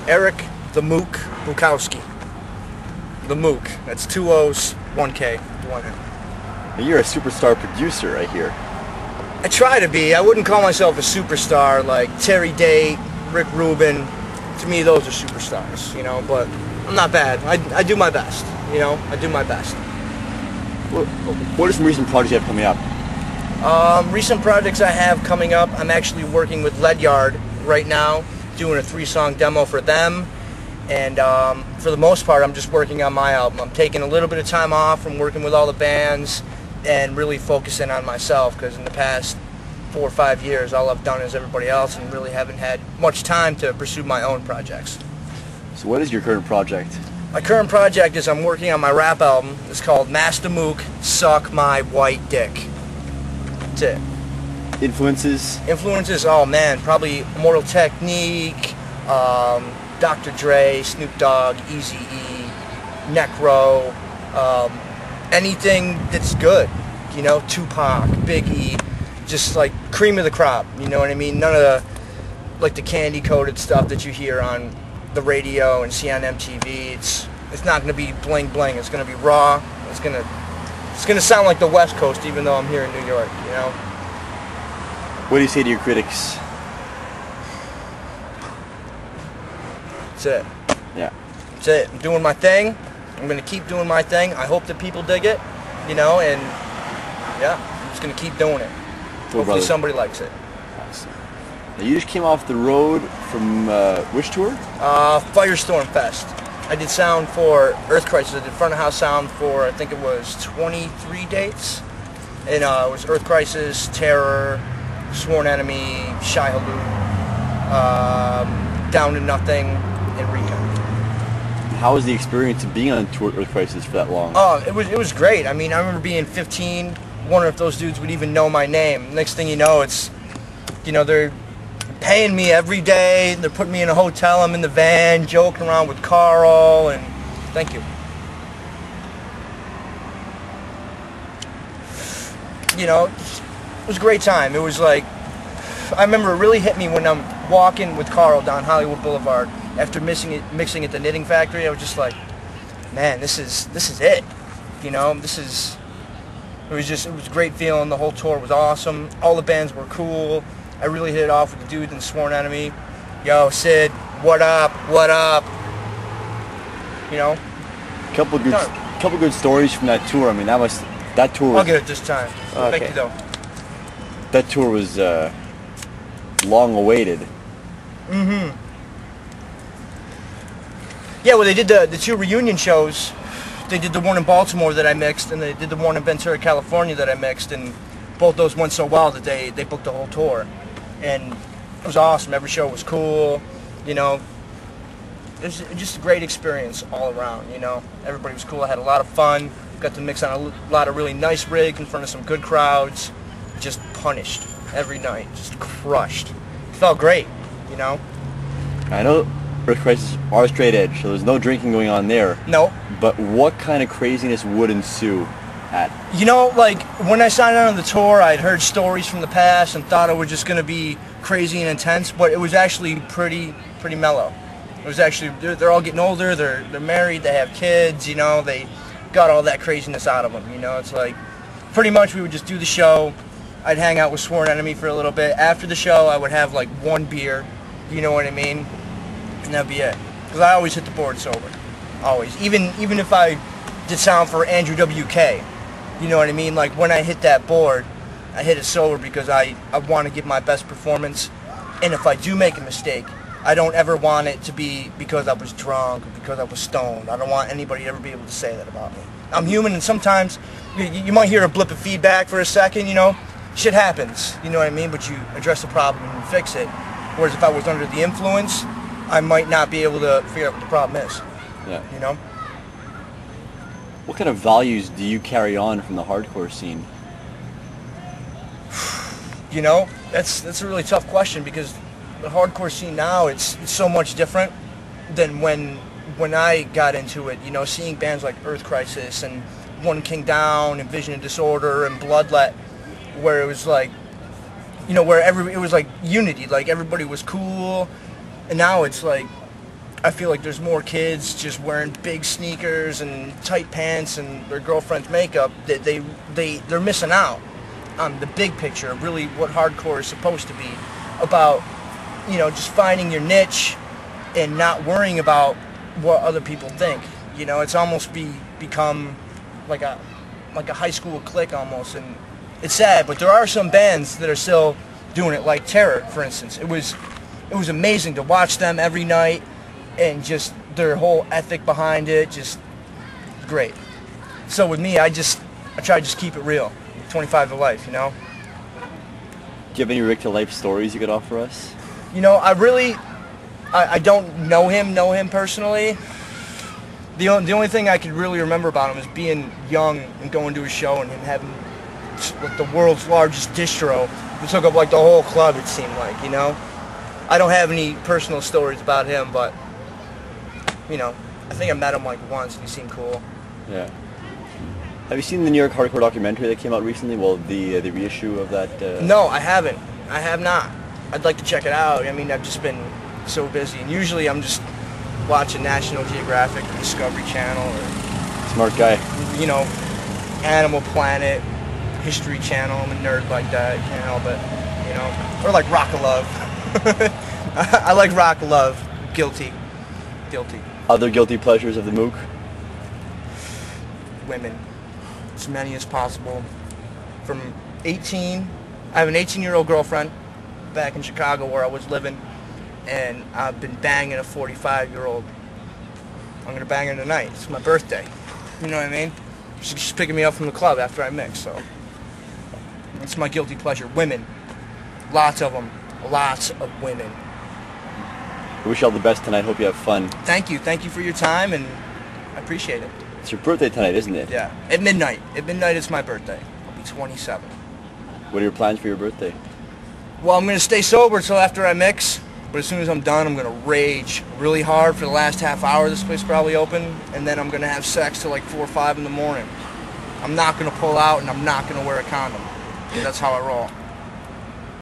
Eric the Mook Bukowski. The Mook. That's 2 O's, 1 K, 1 N. You're a superstar producer, I hear. I try to be. I wouldn't call myself a superstar like Terry Date, Rick Rubin. To me, those are superstars, you know, but I'm not bad. I do my best, you know. I do my best. What are some recent projects you have coming up? Recent projects I have coming up, I'm actually working with Leadyard right now, doing a 3-song demo for them, and for the most part I'm just working on my album. I'm taking a little bit of time off from working with all the bands and really focusing on myself, because in the past 4 or 5 years all I've done is everybody else and really haven't had much time to pursue my own projects. So what is your current project? My current project is I'm working on my rap album. It's called Master Mook, Suck My White Dick. That's it. Influences? Influences, oh man, probably Immortal Technique, Dr. Dre, Snoop Dogg, Eazy-E, Necro, anything that's good, you know, Tupac, Biggie, just like cream of the crop, you know what I mean? None of the, like the candy-coated stuff that you hear on the radio and see on MTV. It's not going to be bling bling. It's going to be raw. It's going to sound like the West Coast, even though I'm here in New York, you know? What do you say to your critics? That's it. Yeah. That's it. I'm doing my thing. I'm going to keep doing my thing. I hope that people dig it, you know, and yeah, I'm just going to keep doing it. Cool, Hopefully brother. somebody likes it. Awesome. Now you just came off the road from which tour? Firestorm Fest. I did sound for Earth Crisis. I did front of house sound for, I think it was 23 dates. And it was Earth Crisis, Terror, Sworn Enemy, Shy Halou, Down to Nothing, and Recon. How was the experience of being on tour Earth Crisis for that long? Oh, it was great. I mean, I remember being 15, wondering if those dudes would even know my name. Next thing you know, it's, you know, they're paying me every day. They're putting me in a hotel. I'm in the van, joking around with Carl, and thank you. You know, it was a great time. It was like, I remember it really hit me when I'm walking with Carl down Hollywood Boulevard after mixing at the Knitting Factory. I was just like, man, this is it. You know, it was a great feeling. The whole tour was awesome. All the bands were cool. I really hit it off with the dude in Sworn Enemy. Yo, Sid, what up? What up? You know? Couple good stories from that tour. I mean, that tour was... I'll get it this time. Okay. Thank you, though. That tour was long awaited. Mm-hmm. Yeah, well, they did the 2 reunion shows. They did the one in Baltimore that I mixed, and they did the one in Ventura, California that I mixed, and both those went so well that they booked the whole tour. And it was awesome. Every show was cool, you know. It was just a great experience all around, you know. Everybody was cool. I had a lot of fun. Got to mix on a lot of really nice rigs in front of some good crowds. Just punished every night. Just crushed. It felt great, you know. I know Earth Crisis are straight edge, so there's no drinking going on there. No. But what kind of craziness would ensue at? You know, like, when I signed on the tour, I'd heard stories from the past and thought it was just going to be crazy and intense, but it was actually pretty mellow. It was actually, they're all getting older, they're married, they have kids, you know, they got all that craziness out of them, you know. It's like, pretty much we would just do the show. I'd hang out with Sworn Enemy for a little bit. After the show, I would have like 1 beer, you know what I mean? And that'd be it. Because I always hit the board sober. Always. Even if I did sound for Andrew WK, you know what I mean? Like, when I hit that board, I hit it sober because I want to give my best performance. And if I do make a mistake, I don't ever want it to be because I was drunk or because I was stoned. I don't want anybody to ever be able to say that about me. I'm human, and sometimes you might hear a blip of feedback for a second, you know. Shit happens, you know what I mean? But you address the problem and you fix it. Whereas if I was under the influence, I might not be able to figure out what the problem is. Yeah. You know? What kind of values do you carry on from the hardcore scene? You know, that's a really tough question, because the hardcore scene now, it's so much different than when I got into it. You know, seeing bands like Earth Crisis and One King Down and Vision and Disorder and Bloodlet, where it was like, you know, where it was like unity, like everybody was cool. And now it's like I feel like there's more kids just wearing big sneakers and tight pants and their girlfriend's makeup that they're missing out on the big picture of really what hardcore is supposed to be about. You know, just finding your niche and not worrying about what other people think. You know, it's almost become like a high school clique almost, and it's sad. But there are some bands that are still doing it, like Terror, for instance. It was amazing to watch them every night, and just their whole ethic behind it, just great. So with me, I try to just keep it real, 25 to life, you know. Do you have any Rick to life stories you could offer us? You know, I don't know him personally. The only thing I could really remember about him is being young and going to a show and him having like the world's largest distro. It took up like the whole club, it seemed like, you know. I don't have any personal stories about him, but, you know, I think I met him like once and he seemed cool. Yeah. Have you seen the New York hardcore documentary that came out recently? Well, the reissue of that? No, I haven't. I have not. I'd like to check it out. I mean, I've just been so busy, and usually I'm just watching National Geographic or Discovery Channel or, Smart guy. you know, Animal Planet, History Channel. I'm a nerd like that. I can't help it, you know. Or like Rock of Love. I like Rock of Love. Guilty. Other guilty pleasures of the Mook? Women. As many as possible. From 18, I have an 18-year-old girlfriend back in Chicago where I was living, and I've been banging a 45-year-old. I'm going to bang her tonight. It's my birthday. You know what I mean? She's picking me up from the club after I mix, so that's my guilty pleasure. Women. Lots of them. Lots of women. I wish you all the best tonight. Hope you have fun. Thank you. Thank you for your time, and I appreciate it. It's your birthday tonight, isn't it? Yeah. At midnight. At midnight is my birthday. I'll be 27. What are your plans for your birthday? Well, I'm going to stay sober until after I mix, but as soon as I'm done, I'm going to rage really hard for the last half hour this place probably open, and then I'm going to have sex till like 4 or 5 in the morning. I'm not going to pull out, and I'm not going to wear a condom. That's how I roll.